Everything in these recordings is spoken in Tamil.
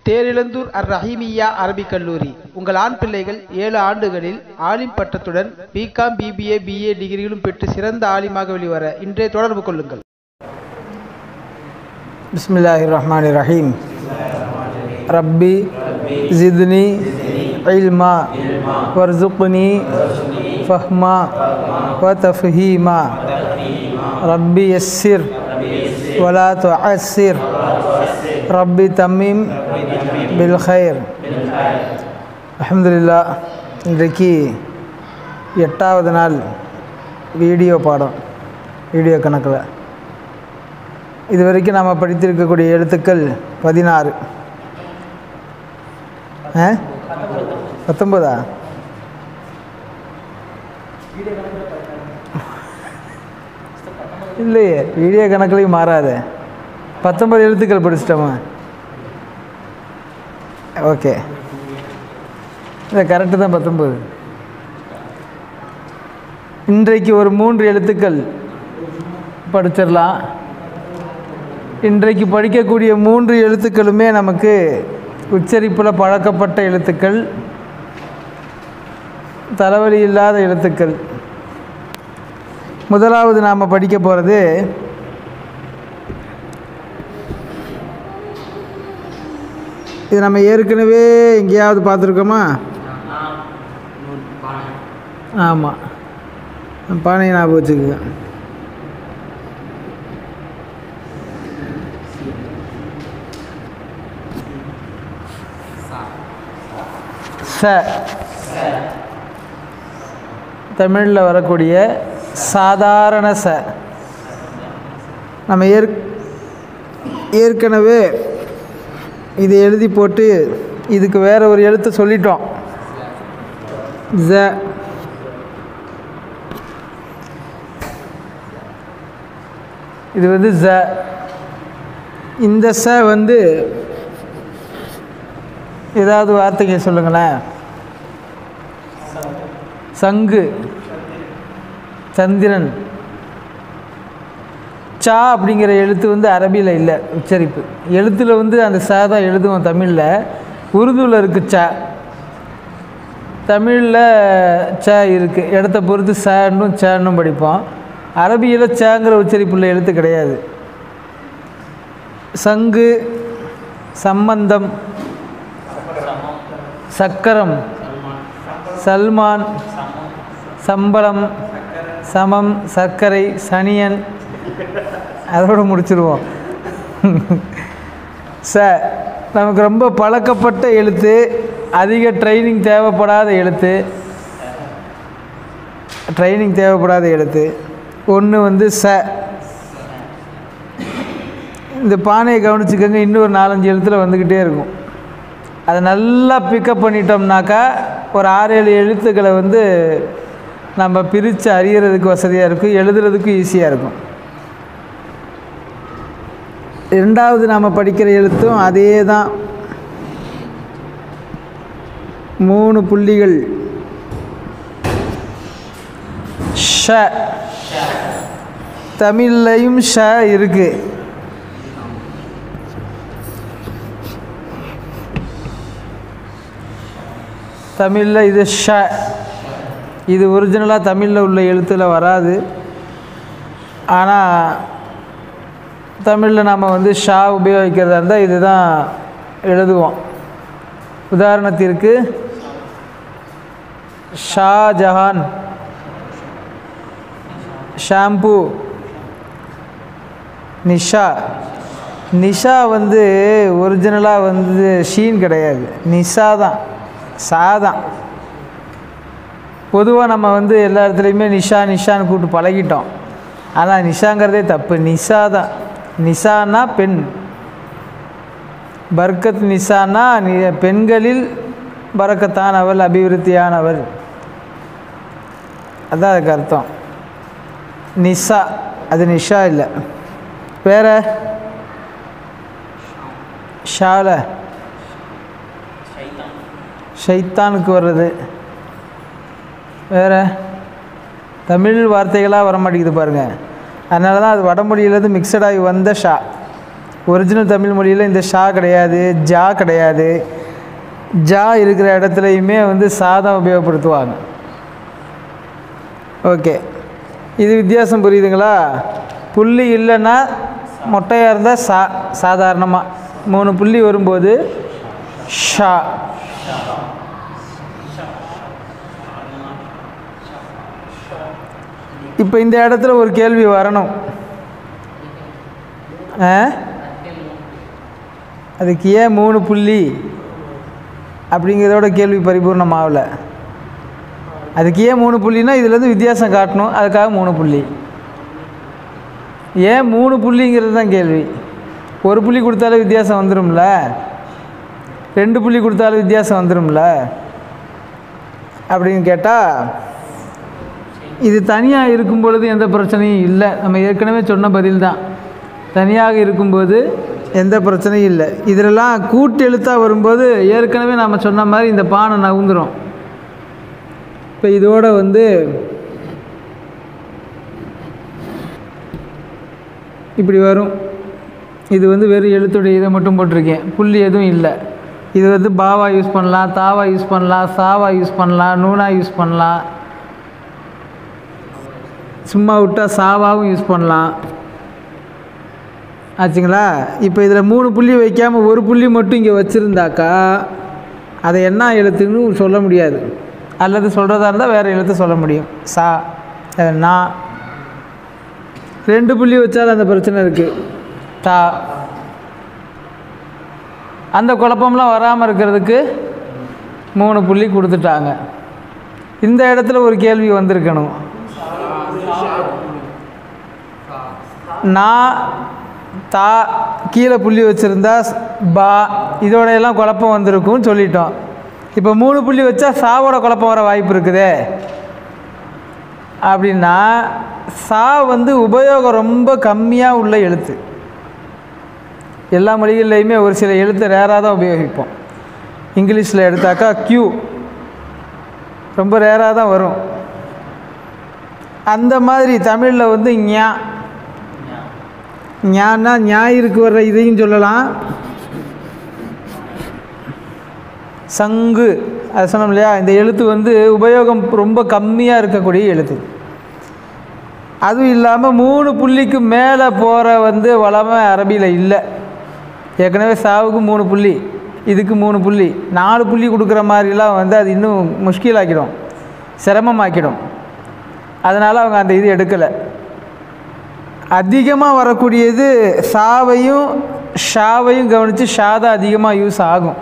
தேரிழந்தூர் அர் ரஹீமிய்யா அரபிக் கல்லூரி. உங்கள் ஆண் பிள்ளைகள் 7 ஆண்டுகளில் ஆலிம் பட்டத்துடன் பிகாம், பிபிஏ, பிஏ டிகிரிகளும் பெற்று சிறந்த ஆலிமாக வெளிவர இன்றே தொடர்பு கொள்ளுங்கள். பிஸ்மில்லாஹிர் ரஹ்மானிர் ரஹீம். ரப்பி ஜித்னி இல்மா வர்சுக்னி ஃபஹ்மா வ தஃஹீமா. ரப்பி யஸ்ஸிர் வலா துஅஸ்ஸிர். ரப்பி தம்மீம் பில் ஹைர். அல்ஹம்துலில்லாஹ். இன்றைக்கு 8வது நாள் வீடியோ பாடம், வீடியோ கணக்கில். இது வரைக்கும் நாம் படித்திருக்கக்கூடிய எழுத்துக்கள் 16. 19 இல்லையே, வீடியோ கணக்குலையும் மாறாது. 19 எழுத்துக்கள் படிச்சிட்டோமா? ஓகே, இல்லை கரெக்டு தான், 19. இன்றைக்கு ஒரு 3 எழுத்துக்கள் படிச்சிடலாம். இன்றைக்கு படிக்கக்கூடிய 3 எழுத்துக்களுமே நமக்கு உச்சரிப்பில் பழக்கப்பட்ட எழுத்துக்கள், தலைவலி இல்லாத எழுத்துக்கள். முதலாவது நாம் படிக்க போகிறது இது நம்ம ஏற்கனவே எங்கேயாவது பார்த்துருக்கோமா? ஆமாம், பானை ஞாபகம் வச்சுக்க. ச, தமிழில் வரக்கூடிய சாதாரண ச. நம்ம ஏற்கனவே இதை எழுதி போட்டு இதுக்கு வேற ஒரு எழுத்து சொல்லிட்டோம். ஜ. இது வந்து ஜ. இந்த ச வந்து ஏதாவது வார்த்தைங்க சொல்லுங்களேன். சங்கு, சந்திரன். சா அப்படிங்கிற எழுத்து வந்து அரபியில் இல்லை, உச்சரிப்பு எழுத்தில் வந்து அந்த சா தான் எழுதுவோம் தமிழில். உருதுவில் இருக்குது ச, தமிழில் ச இருக்குது. இடத்த பொறுத்து சன்னும் சன்னும் படிப்போம். அரபியில் சங்கிற உச்சரிப்புள்ள எழுத்து கிடையாது. சங்கு, சம்பந்தம், சக்கரம், சல்மான், சம்பளம், சமம், சர்க்கரை, சனியன், அதோடு முடிச்சிருவோம். ச நமக்கு ரொம்ப பழக்கப்பட்ட எழுத்து, அதிக ட்ரைனிங் தேவைப்படாத எழுத்து. ஒன்று வந்து ச. இந்த பானையை கவனிச்சுக்கோங்க, இன்னொரு 4-5 எழுத்தில் வந்துக்கிட்டே இருக்கும். அதை நல்லா பிக்கப் பண்ணிட்டோம்னாக்கா ஒரு 6-7 எழுத்துக்களை வந்து நம்ம பிரித்து அறியறதுக்கு வசதியாக இருக்கும், எழுதுறதுக்கும் ஈஸியாக இருக்கும். 2வது நாம் படிக்கிற எழுத்தும் அதே தான். 3 புள்ளிகள். ஷ. தமிழ்லையும் ஷ இருக்கு. தமிழில் இது ஷ. இது ஒரிஜினலாக தமிழில் உள்ள எழுத்தில் வராது. ஆனால் தமிழில் நாம் வந்து ஷா உபயோகிக்கிறதா இருந்தால் இது தான் எழுதுவோம். உதாரணத்திற்கு ஷாஜஹான், ஷாம்பு, நிஷா. நிஷா வந்து ஒரிஜினலாக வந்து ஷீன் கிடையாது, நிஷா தான், சாதான். பொதுவாக நம்ம வந்து எல்லா இடத்துலையுமே நிஷா நிஷான்னு கூப்பிட்டு பழகிட்டோம். ஆனால் நிஷாங்கிறதே தப்பு, நிஷா தான். நிஷானா பெண், பர்கத். நிஷானா பெண்களில் பரக்கத்தானவள், அபிவிருத்தியானவள், அதுதான் அதுக்கு அர்த்தம். நிஷா, அது நிஷா இல்லை. வேற ஷால ஷைத்தானுக்கு வர்றது. வேறு தமிழ் வார்த்தைகளாக வர மாட்டேங்குது பாருங்கள். அதனால தான் அது வடமொழியிலேருந்து மிக்சடாகி வந்த ஷா. ஒரிஜினல் தமிழ் மொழியில் இந்த ஷா கிடையாது, ஜா கிடையாது. ஜா இருக்கிற இடத்துலையுமே வந்து சா தான் உபயோகப்படுத்துவாங்க. ஓகே, இது வித்தியாசம் புரியுதுங்களா? புள்ளி இல்லைன்னா மொட்டையாக இருந்தால் சா, சாதாரணமாக 3 புள்ளி வரும்போது ஷா. இப்போ இந்த இடத்துல ஒரு கேள்வி வரணும். அதுக்கு ஏன் 3 புள்ளி அப்படிங்கிறதோட கேள்வி பரிபூர்ணமாகலை. அதுக்கு ஏன் 3 புள்ளினா இதுலேருந்து வித்தியாசம் காட்டணும், அதுக்காக 3 புள்ளி. ஏன் 3 புள்ளிங்கிறது தான் கேள்வி. 1 புள்ளி கொடுத்தாலும் வித்தியாசம் வந்துடும்ல, 2 புள்ளி கொடுத்தாலும் வித்தியாசம் வந்துடும்ல அப்படின்னு கேட்டால், இது தனியாக இருக்கும் பொழுது எந்த பிரச்சனையும் இல்லை. நம்ம ஏற்கனவே சொன்ன பதில் தான். தனியாக இருக்கும்போது எந்த பிரச்சனையும் இல்லை. இதிலெல்லாம் கூட்டு எழுத்தாக வரும்போது ஏற்கனவே நாம் சொன்ன மாதிரி இந்த பானை நவுந்துடும். இப்போ இதோட வந்து இப்படி வரும். இது வந்து வெறும் எழுத்துடைய இதை மட்டும் போட்டிருக்கேன், புள்ளி எதுவும் இல்லை. இது வந்து பாவா யூஸ் பண்ணலாம், தாவா யூஸ் பண்ணலாம், சாவா யூஸ் பண்ணலாம், நூனா யூஸ் பண்ணலாம், சும்மா விட்டால் சாவாவும் யூஸ் பண்ணலாம். ஆச்சுங்களா? இப்போ இதில் 3 புள்ளி வைக்காமல் 1 புள்ளி மட்டும் இங்கே வச்சுருந்தாக்கா அதை என்ன எழுத்துன்னு சொல்ல முடியாது. அல்லது சொல்கிறதா இருந்தால் வேறு எழுத்து சொல்ல முடியும். சா, நா. 2 புள்ளி வச்சாலும் அந்த பிரச்சனை இருக்குது. தா. அந்த குழப்பம்லாம் வராமல் இருக்கிறதுக்கு 3 புள்ளி கொடுத்துட்டாங்க. இந்த இடத்துல ஒரு கேள்வி வந்திருக்கணும். நா, தா கீழே புள்ளி வச்சுருந்தா பா, இதோடையெல்லாம் குழப்பம் வந்திருக்கும்னு சொல்லிட்டோம். இப்போ 3 புள்ளி வச்சா சாவோட குழப்பம் வர வாய்ப்பு இருக்குதே. அப்படின்னா சா வந்து உபயோகம் ரொம்ப கம்மியாக உள்ள எழுத்து. எல்லா மொழிகள்லையுமே ஒரு சில எழுத்து ரேராக தான் உபயோகிப்போம். இங்கிலீஷில் எடுத்தாக்கா கியூ ரொம்ப ரேராக தான் வரும். அந்த மாதிரி தமிழில் வந்து ஞா, ஞான்னா ஞாயிற்கு வர்ற இதையும் சொல்லலாம். சங்கு, அது சொன்னோம் இல்லையா, இந்த எழுத்து வந்து உபயோகம் ரொம்ப கம்மியாக இருக்கக்கூடிய எழுத்து. அதுவும் இல்லாமல் 3 புள்ளிக்கு மேலே போகிற வந்து வளமை அரபியில் இல்லை. ஏற்கனவே சாவுக்கு 3 புள்ளி, இதுக்கு 3 புள்ளி, 4 புள்ளி கொடுக்குற மாதிரிலாம் வந்து அது இன்னும் முஷ்கிலாக்கிடும், சிரமமாக்கிடும். அதனால் அவங்க அந்த இது எடுக்கலை. அதிகமாக வரக்கூடியது சாவையும் ஷாவையும் கவனித்து ஷா தான் அதிகமாக யூஸ் ஆகும்.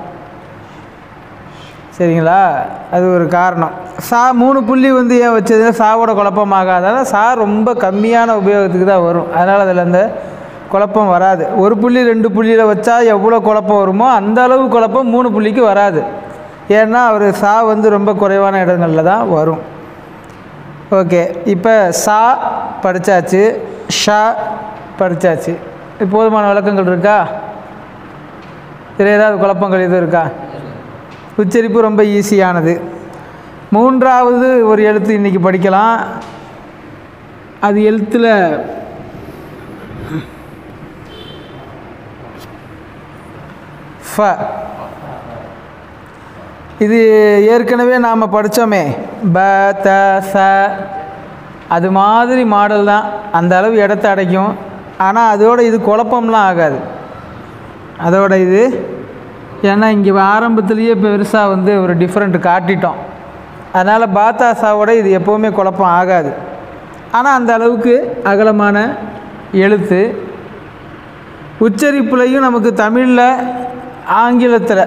சரிங்களா? அது ஒரு காரணம். சா 3 புள்ளி வந்து ஏன் வச்சதுன்னா சாவோட குழப்பமாகாதால சா ரொம்ப கம்மியான உபயோகத்துக்கு தான் வரும். அதனால் அதில் அந்த குழப்பம் வராது. 1 புள்ளி 2 புள்ளியில் வச்சா எவ்வளோ குழப்பம் வருமோ அந்த அளவு குழப்பம் 3 புள்ளிக்கு வராது. ஏன்னா அவர் சா வந்து ரொம்ப குறைவான இடங்களில் தான் வரும். ஓகே, இப்போ சா படித்தாச்சு, ஷா படித்தாச்சு. போதுமான விளக்கங்கள் இருக்கா? இதில் ஏதாவது குழப்பங்கள் எதுவும் இருக்கா? உச்சரிப்பு ரொம்ப ஈஸியானது. 3வது ஒரு எழுத்து இன்றைக்கி படிக்கலாம். அது எழுத்தில் ஃப. இது ஏற்கனவே நாம் படித்தோமே, ப த ச, அது மாதிரி மாடல் தான். அந்த அளவு இடத்த அடைக்கும். ஆனால் அதோட இது குழப்பம்லாம் ஆகாது. அதோட இது ஏன்னா இங்கே ஆரம்பத்துலேயே பெருசாக வந்து ஒரு டிஃப்ரெண்ட் காட்டிட்டோம். அதனால் பாத்தாசாவோட இது எப்போவுமே குழப்பம் ஆகாது. ஆனால் அந்த அளவுக்கு அகலமான எழுத்து. உச்சரிப்புலையும் நமக்கு தமிழில் ஆங்கிலத்தில்,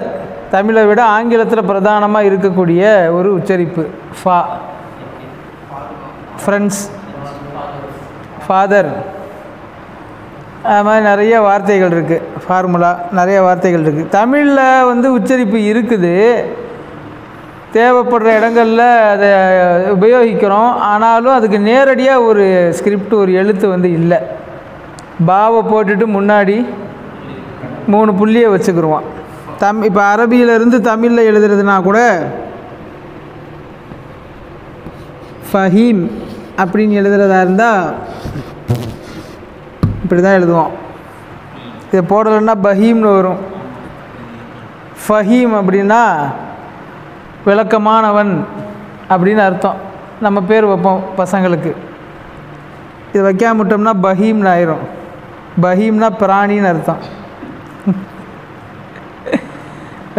தமிழை விட ஆங்கிலத்தில் பிரதானமாக இருக்கக்கூடிய ஒரு உச்சரிப்பு ஃபா. ஃப்ரெண்ட்ஸ், ஃபாதர், அது மாதிரி நிறைய வார்த்தைகள் இருக்குது. ஃபார்முலா, நிறைய வார்த்தைகள் இருக்குது. தமிழில் வந்து உச்சரிப்பு இருக்குது, தேவைப்படுற இடங்களில் அதை உபயோகிக்கிறோம். ஆனாலும் அதுக்கு நேரடியாக ஒரு ஸ்கிரிப்ட், ஒரு எழுத்து வந்து இல்லை. பாவை போட்டுட்டு முன்னாடி 3 புள்ளியை வச்சுக்கிடுவோம். இப்போ அரபியிலேருந்து தமிழில் எழுதுறதுனா கூட ஃபஹீம் அப்படின்னு எழுதுறதா இருந்தால் இப்படி தான் எழுதுவோம். இதை போடலைன்னா பஹீம்னு வரும். ஃபஹீம் அப்படின்னா விளக்கமானவன் அப்படின்னு அர்த்தம். நம்ம பேர் வைப்போம் பசங்களுக்கு. இது வைக்காம விட்டோம்னா பஹீம்னு ஆயிரும். பஹீம்னா பிராணின்னு அர்த்தம்.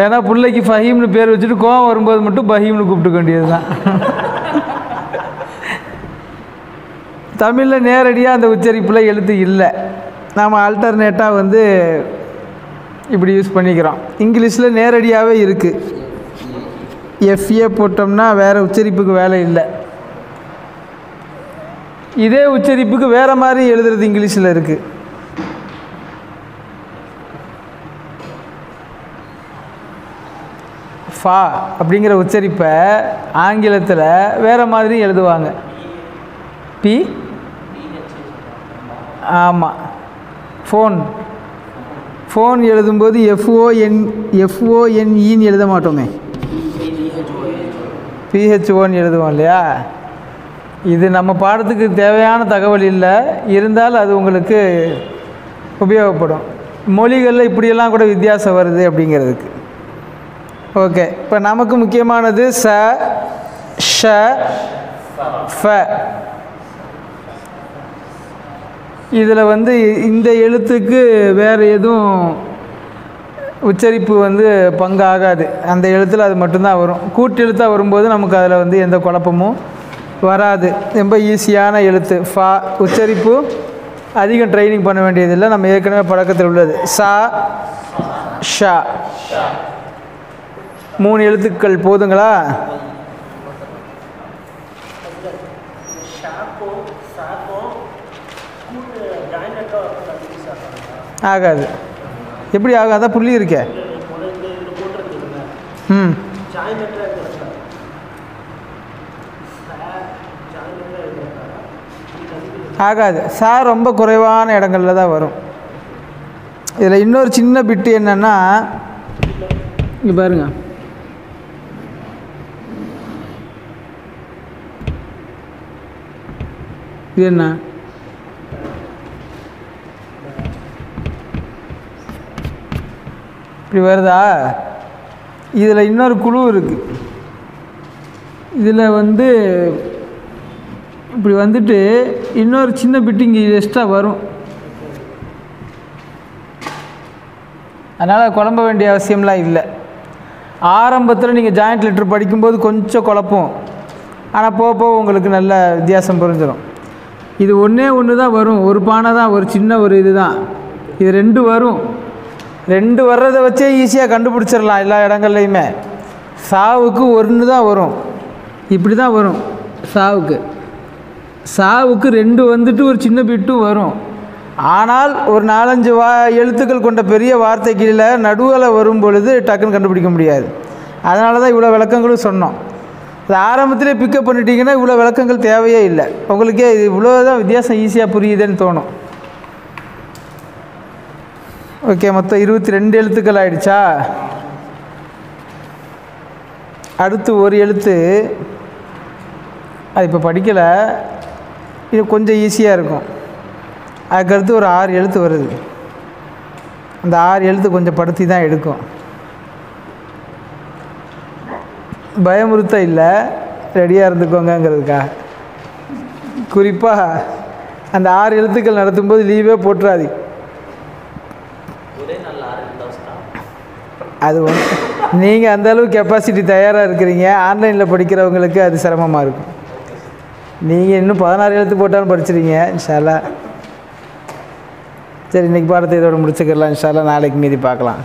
ஏன்னா பிள்ளைக்கு ஃபஹீம்னு பேர் வச்சுட்டு கோவம் வரும்போது மட்டும் பஹீம்னு கூப்பிட்டுக்க வேண்டியது தான். தமிழில் நேரடியாக அந்த உச்சரிப்பில் எழுத்து இல்லை. நாம் ஆல்டர்னேட்டாக வந்து இப்படி யூஸ் பண்ணிக்கிறோம். இங்கிலீஷில் நேரடியாகவே இருக்குது. எஃப்ஏ போட்டோம்னா வேறு உச்சரிப்புக்கு வேலை இல்லை. இதே உச்சரிப்புக்கு வேறு மாதிரி எழுதுறது இங்கிலீஷில் இருக்குது. ஃபா அப்படிங்கிற உச்சரிப்பை ஆங்கிலத்தில் வேறு மாதிரி எழுதுவாங்க. பி, ஆமாம், ஃபோன் எழுதும்போது எஃப்ஓஎன்இன்னு எழுத மாட்டோமே, பிஹெச்ஓன்னு எழுதுவோம் இல்லையா. இது நம்ம பாடத்துக்கு தேவையான தகவல் இல்லை, இருந்தாலும் அது உங்களுக்கு உபயோகப்படும். மொழிகளில் இப்படியெல்லாம் கூட வித்தியாசம் வருது அப்படிங்கிறதுக்கு. ஓகே, இப்போ நமக்கு முக்கியமானது ச, ஷ, ஃப. இதில் வந்து இந்த எழுத்துக்கு வேறு எதுவும் உச்சரிப்பு வந்து பங்காகாது. அந்த எழுத்தில் அது மட்டும்தான் வரும். கூட்டு எழுத்தாக வரும்போது நமக்கு அதில் வந்து எந்த குழப்பமும் வராது. ரொம்ப ஈஸியான எழுத்து ஃபா. உச்சரிப்பு அதிகம் ட்ரைனிங் பண்ண வேண்டியதில்லை, நம்ம ஏற்கனவே பழக்கத்தில் உள்ளது. சா, ஷா, 3 எழுத்துக்கள் போதுங்களா? ஆகாது. எப்படி ஆகும்? அதான் புள்ளி இருக்கே. ஆகாது. சா ரொம்ப குறைவான இடங்களில் தான் வரும். இதில் இன்னொரு சின்ன பிட்டு என்னென்னா, இங்கே பாருங்க, இது என்ன, இப்படி வருதா? இதில் இன்னொரு குழு இருக்குது. இதில் வந்து இப்படி வந்துட்டு இன்னொரு சின்ன பிட்டு இங்கே எக்ஸ்ட்ரா வரும். அதனால் குழம்ப வேண்டிய அவசியம்லாம் இல்லை. ஆரம்பத்தில் நீங்கள் ஜாயிண்ட் லெட்டர் படிக்கும்போது கொஞ்சம் குழப்பம், ஆனால் போக போக உங்களுக்கு நல்ல வித்தியாசம் புரிஞ்சிடும். இது ஒன்று தான் வரும், ஒரு பானை தான், ஒரு சின்ன ஒரு இது தான். இது 2 வரும். 2 வர்றதை வச்சே ஈஸியாக கண்டுபிடிச்சிடலாம் எல்லா இடங்கள்லையுமே. சாவுக்கு 1 தான் வரும், இப்படி தான் வரும். சாவுக்கு 2 வந்துட்டு ஒரு சின்ன பிட்டும் வரும். ஆனால் ஒரு 4-5 எழுத்துக்கள் கொண்ட பெரிய வார்த்தை கீழே நடுவில் வரும் பொழுது டக்குன்னு கண்டுபிடிக்க முடியாது. அதனால தான் இவ்வளோ விளக்கங்களும் சொன்னோம். அது ஆரம்பத்திலே பிக்கப் பண்ணிட்டீங்கன்னா இவ்வளோ விளக்கங்கள் தேவையே இல்லை. உங்களுக்கே இது இவ்வளோ தான் வித்தியாசம் ஈஸியாக புரியுதுன்னு தோணும். ஓகே, மொத்தம் 22 எழுத்துக்கள் ஆயிடுச்சா? அடுத்து ஒரு எழுத்து, அது இப்போ படிக்கலை, இது கொஞ்சம் ஈஸியாக இருக்கும். அதுக்கடுத்து ஒரு 6 எழுத்து வருது. அந்த 6 எழுத்து கொஞ்சம் படுத்தி தான் எடுக்கும். பயமுறுத்த இல்லை, ரெடியாக இருந்துக்கோங்கிறதுக்கா. குறிப்பாக அந்த 6 எழுத்துக்கள் நடத்தும்போது லீவே போட்டுறாது. அது நீங்கள் அந்தளவு கெப்பாசிட்டி தயாராக இருக்கிறீங்க. ஆன்லைனில் படிக்கிறவங்களுக்கு அது சிரமமாக இருக்கும். நீங்கள் இன்னும் 16 எழுத்து போட்டாலும் படிச்சிருங்க இன்ஷா அல்லாஹ். சரி, இன்றைக்கி பாடத்தை இதோட முடிச்சுக்கலாம் இன்ஷா அல்லாஹ். நாளைக்கு மீதி பார்க்கலாம்.